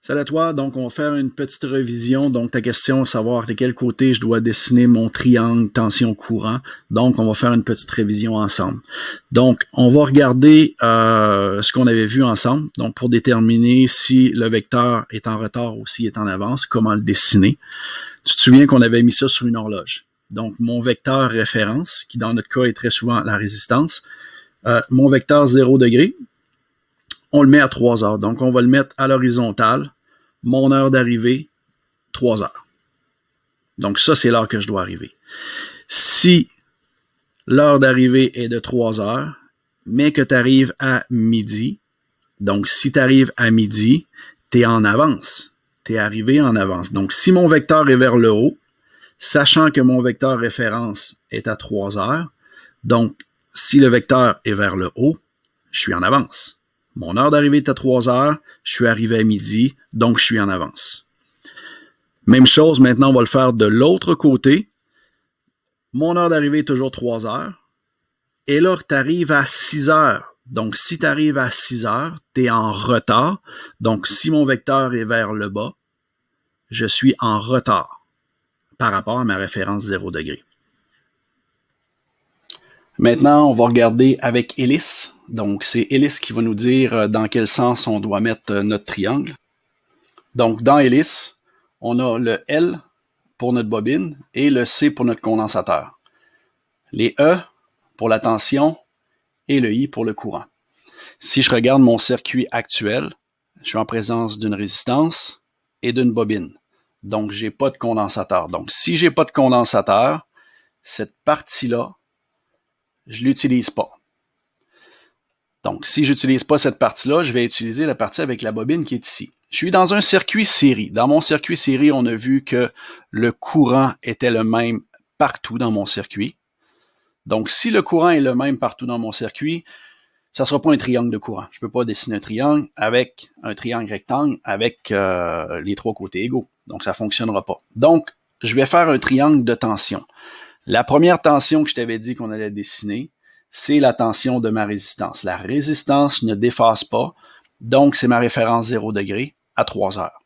Salut à toi, donc on va faire une petite révision. Donc ta question est savoir de quel côté je dois dessiner mon triangle tension-courant. Donc on va faire une petite révision ensemble. Donc on va regarder ce qu'on avait vu ensemble. Donc pour déterminer si le vecteur est en retard ou s'il est en avance, comment le dessiner. Tu te souviens qu'on avait mis ça sur une horloge. Donc mon vecteur référence, qui dans notre cas est très souvent la résistance, mon vecteur 0 degré, on le met à 3 heures. Donc, on va le mettre à l'horizontale. Mon heure d'arrivée, 3 heures. Donc, ça, c'est l'heure que je dois arriver. Si l'heure d'arrivée est de 3 heures, mais que tu arrives à midi, donc si tu arrives à midi, tu es en avance. Tu es arrivé en avance. Donc, si mon vecteur est vers le haut, sachant que mon vecteur référence est à 3 heures, donc si le vecteur est vers le haut, je suis en avance. Mon heure d'arrivée est à 3 heures, je suis arrivé à midi, donc je suis en avance. Même chose, maintenant on va le faire de l'autre côté. Mon heure d'arrivée est toujours 3 heures. Et là, tu arrives à 6 heures. Donc si tu arrives à 6 heures, tu es en retard. Donc si mon vecteur est vers le bas, je suis en retard par rapport à ma référence 0 degré. Maintenant, on va regarder avec hélice. Donc, c'est hélice qui va nous dire dans quel sens on doit mettre notre triangle. Donc, dans hélice, on a le L pour notre bobine et le C pour notre condensateur. Les E pour la tension et le I pour le courant. Si je regarde mon circuit actuel, je suis en présence d'une résistance et d'une bobine. Donc, je n'ai pas de condensateur. Donc, si je n'ai pas de condensateur, cette partie-là, je ne l'utilise pas. Donc, si je n'utilise pas cette partie-là, je vais utiliser la partie avec la bobine qui est ici. Je suis dans un circuit série. Dans mon circuit série, on a vu que le courant était le même partout dans mon circuit. Donc, si le courant est le même partout dans mon circuit, ça ne sera pas un triangle de courant. Je ne peux pas dessiner un triangle avec un triangle rectangle avec les trois côtés égaux. Donc, ça ne fonctionnera pas. Donc, je vais faire un triangle de tension. La première tension que je t'avais dit qu'on allait dessiner, c'est la tension de ma résistance. La résistance ne déphase pas, donc c'est ma référence 0 degré à 3 heures.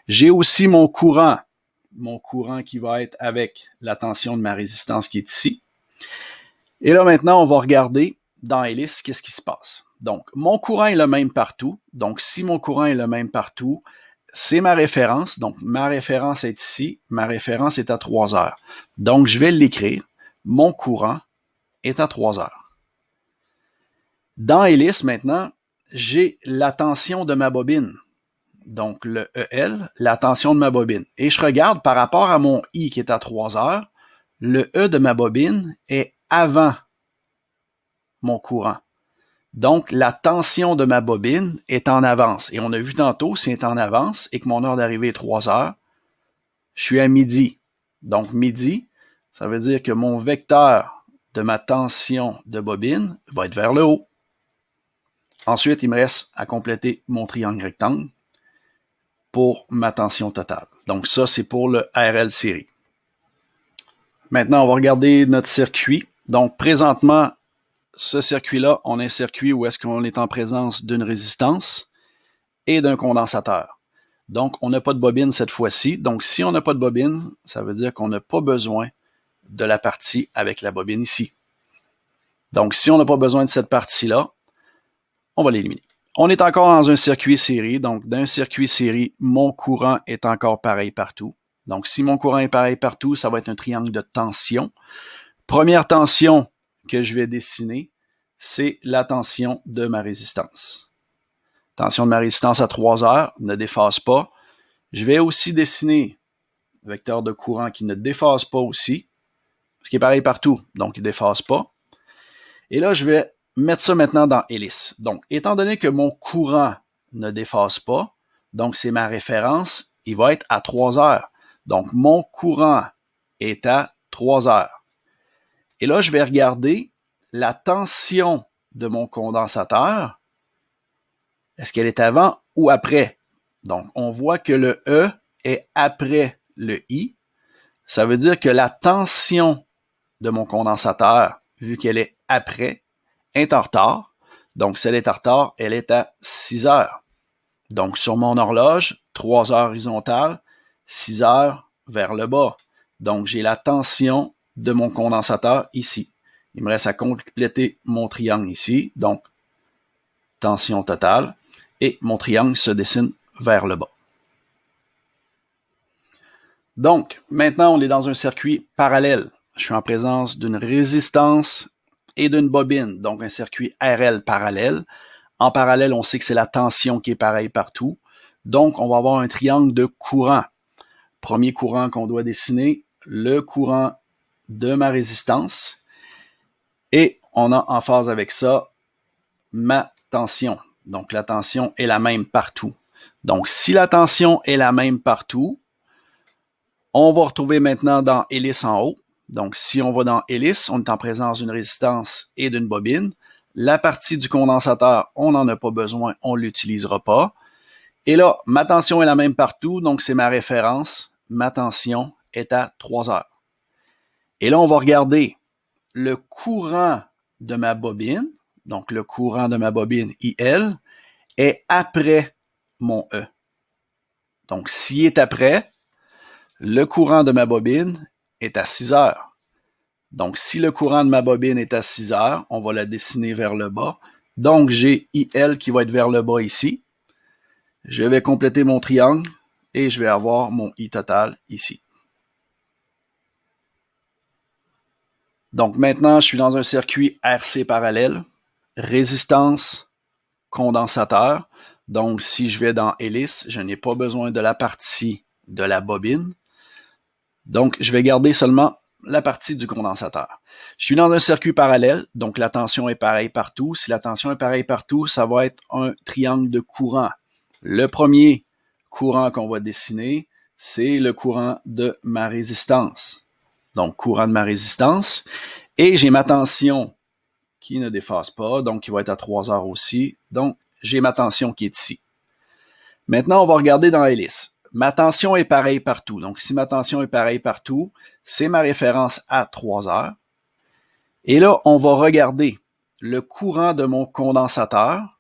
J'ai aussi mon courant qui va être avec la tension de ma résistance qui est ici. Et là maintenant, on va regarder dans hélice qu'est-ce qui se passe. Donc, mon courant est le même partout. Donc, si mon courant est le même partout, c'est ma référence. Donc, ma référence est ici. Ma référence est à 3 heures. Donc, je vais l'écrire. Mon courant est à 3 heures. Dans hélice, maintenant, j'ai la tension de ma bobine. Donc, le EL, la tension de ma bobine. Et je regarde par rapport à mon I qui est à 3 heures, le E de ma bobine est avant mon courant. Donc, la tension de ma bobine est en avance. Et on a vu tantôt, si elle est en avance et que mon heure d'arrivée est 3 heures, je suis à midi. Donc, midi, ça veut dire que mon vecteur de ma tension de bobine va être vers le haut. Ensuite, il me reste à compléter mon triangle rectangle pour ma tension totale. Donc, ça, c'est pour le RL série. Maintenant, on va regarder notre circuit. Donc, présentement, ce circuit-là, on a un circuit où est-ce qu'on est en présence d'une résistance et d'un condensateur. Donc, on n'a pas de bobine cette fois-ci. Donc, si on n'a pas de bobine, ça veut dire qu'on n'a pas besoin de la partie avec la bobine ici. Donc, si on n'a pas besoin de cette partie-là, on va l'éliminer. On est encore dans un circuit série. Donc, dans un circuit série, mon courant est encore pareil partout. Donc, si mon courant est pareil partout, ça va être un triangle de tension. Première tension que je vais dessiner, c'est la tension de ma résistance. Tension de ma résistance à 3 heures, ne déphase pas. Je vais aussi dessiner un vecteur de courant qui ne déphase pas aussi, ce qui est pareil partout, donc il ne déphase pas. Et là, je vais mettre ça maintenant dans hélice. Donc, étant donné que mon courant ne déphase pas, donc c'est ma référence, il va être à 3 heures. Donc, mon courant est à 3 heures. Et là, je vais regarder la tension de mon condensateur. Est-ce qu'elle est avant ou après? Donc, on voit que le E est après le I. Ça veut dire que la tension de mon condensateur, vu qu'elle est après, est en retard. Donc, si elle est en retard, elle est à 6 heures. Donc, sur mon horloge, 3 heures horizontales, 6 heures vers le bas. Donc, j'ai la tension de mon condensateur ici. Il me reste à compléter mon triangle ici. Donc, tension totale. Et mon triangle se dessine vers le bas. Donc, maintenant, on est dans un circuit parallèle. Je suis en présence d'une résistance et d'une bobine, donc un circuit RL parallèle. En parallèle, on sait que c'est la tension qui est pareille partout. Donc, on va avoir un triangle de courant. Premier courant qu'on doit dessiner, le courant de ma résistance. Et on a en phase avec ça ma tension. Donc, la tension est la même partout. Donc, si la tension est la même partout, on va retrouver maintenant dans hélice en haut. Donc, si on va dans hélice, on est en présence d'une résistance et d'une bobine. La partie du condensateur, on n'en a pas besoin, on ne l'utilisera pas. Et là, ma tension est la même partout, donc c'est ma référence. Ma tension est à 3 heures. Et là, on va regarder le courant de ma bobine. Donc, le courant de ma bobine IL est après mon E. Donc, s'il est après, le courant de ma bobine est à 6 heures. Donc, si le courant de ma bobine est à 6 heures, on va la dessiner vers le bas. Donc, j'ai IL qui va être vers le bas ici. Je vais compléter mon triangle et je vais avoir mon I total ici. Donc, maintenant, je suis dans un circuit RC parallèle, résistance, condensateur. Donc, si je vais dans hélice, je n'ai pas besoin de la partie de la bobine. Donc, je vais garder seulement la partie du condensateur. Je suis dans un circuit parallèle, donc la tension est pareille partout. Si la tension est pareille partout, ça va être un triangle de courant. Le premier courant qu'on va dessiner, c'est le courant de ma résistance. Donc, courant de ma résistance. Et j'ai ma tension qui ne déphase pas, donc qui va être à 3 heures aussi. Donc, j'ai ma tension qui est ici. Maintenant, on va regarder dans hélice. Ma tension est pareille partout. Donc, si ma tension est pareille partout, c'est ma référence à 3 heures. Et là, on va regarder le courant de mon condensateur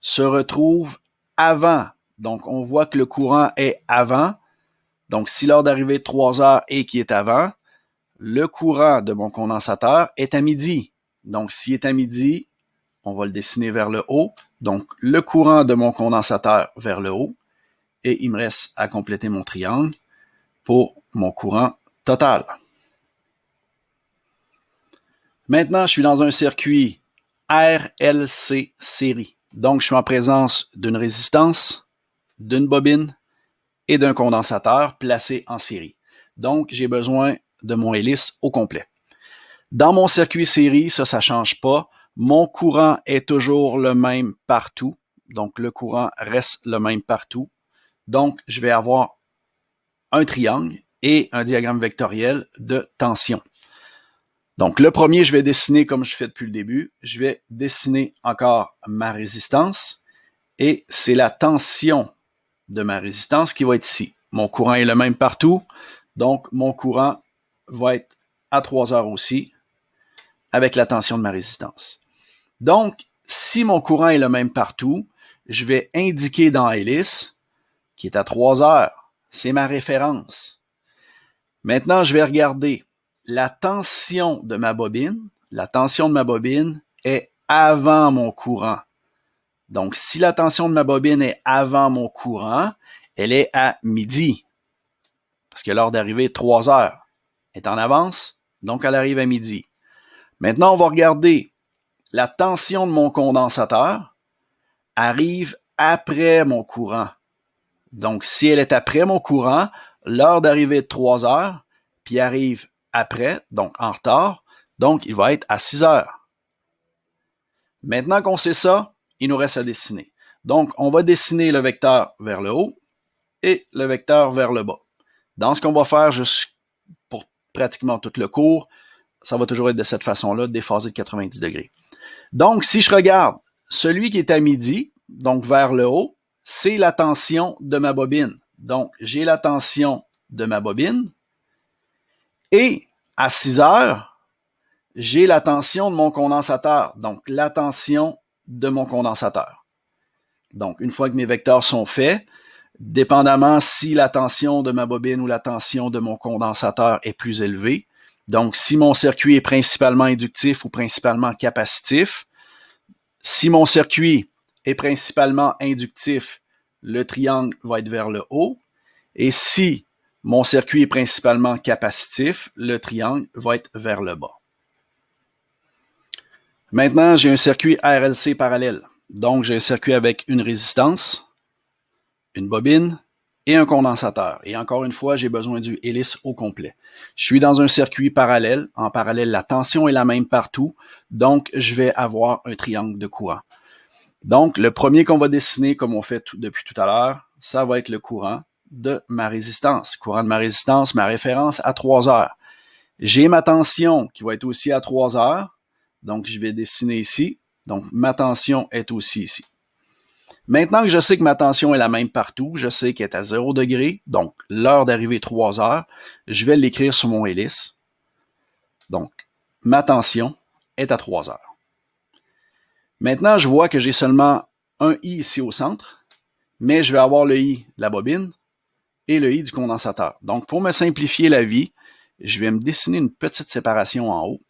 se retrouve avant. Donc, on voit que le courant est avant. Donc, si l'heure d'arrivée de 3 heures est qui est avant, le courant de mon condensateur est à midi. Donc, s'il est à midi, on va le dessiner vers le haut. Donc, le courant de mon condensateur vers le haut. Et il me reste à compléter mon triangle pour mon courant total. Maintenant, je suis dans un circuit RLC série. Donc, je suis en présence d'une résistance, d'une bobine et d'un condensateur placés en série. Donc, j'ai besoin de mon hélice au complet. Dans mon circuit série, ça ne change pas. Mon courant est toujours le même partout. Donc, le courant reste le même partout. Donc, je vais avoir un triangle et un diagramme vectoriel de tension. Donc, le premier, je vais dessiner comme je fais depuis le début. Je vais dessiner encore ma résistance et c'est la tension de ma résistance qui va être ici. Mon courant est le même partout, donc mon courant va être à 3 heures aussi avec la tension de ma résistance. Donc, si mon courant est le même partout, je vais indiquer dans hélice qui est à 3 heures. C'est ma référence. Maintenant, je vais regarder la tension de ma bobine. La tension de ma bobine est avant mon courant. Donc, si la tension de ma bobine est avant mon courant, elle est à midi. Parce que l'heure d'arrivée est 3 heures. Elle est en avance, donc elle arrive à midi. Maintenant, on va regarder la tension de mon condensateur arrive après mon courant. Donc, si elle est après mon courant, l'heure d'arrivée est de 3 heures, puis arrive après, donc en retard, donc il va être à 6 heures. Maintenant qu'on sait ça, il nous reste à dessiner. Donc, on va dessiner le vecteur vers le haut et le vecteur vers le bas. Dans ce qu'on va faire pour pratiquement tout le cours, ça va toujours être de cette façon-là, déphasé de 90 degrés. Donc, si je regarde celui qui est à midi, donc vers le haut, c'est la tension de ma bobine. Donc, j'ai la tension de ma bobine. Et à 6 heures, j'ai la tension de mon condensateur. Donc, la tension de mon condensateur. Donc, une fois que mes vecteurs sont faits, dépendamment si la tension de ma bobine ou la tension de mon condensateur est plus élevée. Donc, si mon circuit est principalement inductif ou principalement capacitif, si mon circuit est principalement inductif, le triangle va être vers le haut. Et si mon circuit est principalement capacitif, le triangle va être vers le bas. Maintenant, j'ai un circuit RLC parallèle. Donc, j'ai un circuit avec une résistance, une bobine et un condensateur. Et encore une fois, j'ai besoin du hélice au complet. Je suis dans un circuit parallèle. En parallèle, la tension est la même partout. Donc, je vais avoir un triangle de courant. Donc, le premier qu'on va dessiner, comme on fait depuis tout à l'heure, ça va être le courant de ma résistance. Courant de ma résistance, ma référence à 3 heures. J'ai ma tension qui va être aussi à 3 heures. Donc, je vais dessiner ici. Donc, ma tension est aussi ici. Maintenant que je sais que ma tension est la même partout, je sais qu'elle est à 0 degré, donc l'heure d'arrivée 3 heures, je vais l'écrire sur mon hélice. Donc, ma tension est à 3 heures. Maintenant, je vois que j'ai seulement un I ici au centre, mais je vais avoir le I de la bobine et le I du condensateur. Donc, pour me simplifier la vie, je vais me dessiner une petite séparation en haut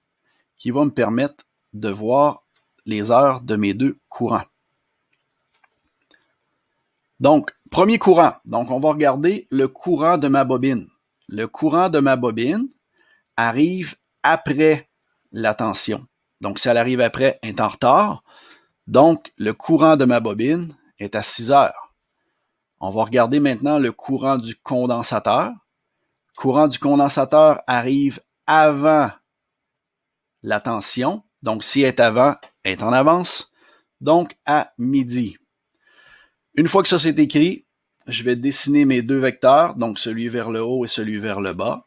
qui va me permettre de voir les heures de mes deux courants. Donc, premier courant. Donc, on va regarder le courant de ma bobine. Le courant de ma bobine arrive après la tension. Donc, si elle arrive après, elle est en retard. Donc, le courant de ma bobine est à 6 heures. On va regarder maintenant le courant du condensateur. Le courant du condensateur arrive avant la tension. Donc, si elle est avant, elle est en avance. Donc, à midi. Une fois que ça c'est écrit, je vais dessiner mes deux vecteurs, donc celui vers le haut et celui vers le bas.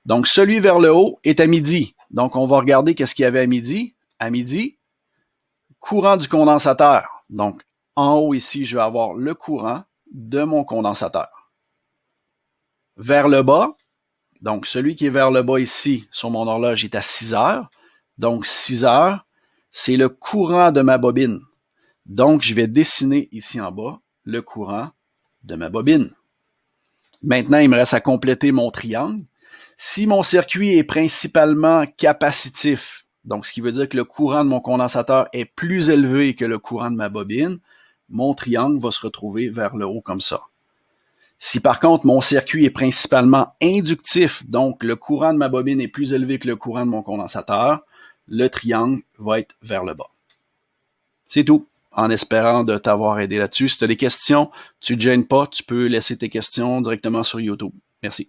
Donc, celui vers le haut est à midi. Donc, on va regarder qu'est-ce qu'il y avait à midi. À midi, courant du condensateur. Donc, en haut ici, je vais avoir le courant de mon condensateur. Vers le bas, donc celui qui est vers le bas ici, sur mon horloge, est à 6 heures. Donc, 6 heures, c'est le courant de ma bobine. Donc, je vais dessiner ici en bas le courant de ma bobine. Maintenant, il me reste à compléter mon triangle. Si mon circuit est principalement capacitif, donc ce qui veut dire que le courant de mon condensateur est plus élevé que le courant de ma bobine, mon triangle va se retrouver vers le haut comme ça. Si par contre mon circuit est principalement inductif, donc le courant de ma bobine est plus élevé que le courant de mon condensateur, le triangle va être vers le bas. C'est tout. En espérant de t'avoir aidé là-dessus. Si tu as des questions, tu ne te gênes pas, tu peux laisser tes questions directement sur YouTube. Merci.